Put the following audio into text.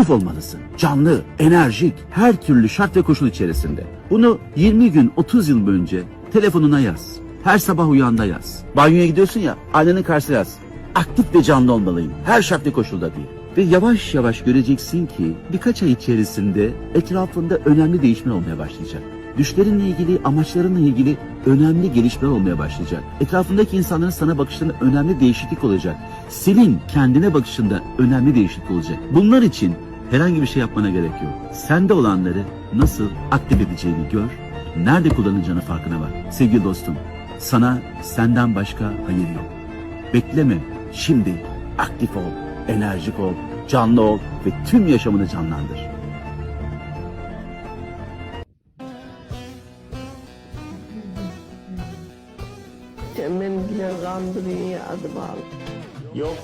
aktif olmalısın. Canlı, enerjik, her türlü şart ve koşul içerisinde. Bunu 20 gün, 30 yıl önce telefonuna yaz. Her sabah uyanda yaz. Banyoya gidiyorsun ya, aynanın karşısına yaz. Aktif ve canlı olmalıyım. Her şart ve koşulda diye. Ve yavaş yavaş göreceksin ki birkaç ay içerisinde etrafında önemli değişimler olmaya başlayacak. Düşlerinle ilgili, amaçlarınla ilgili önemli gelişmeler olmaya başlayacak. Etrafındaki insanların sana bakışlarında önemli değişiklik olacak. Senin kendine bakışında önemli değişiklik olacak. Bunlar için herhangi bir şey yapmana gerek yok. Sende olanları nasıl aktif edeceğini gör, nerede kullanacağını farkına var. Sevgili dostum, sana senden başka hayır yok. Bekleme, şimdi aktif ol, enerjik ol, canlı ol ve tüm yaşamını canlandır. Sen beni bile kandırıyorsun ya adım al. Yok.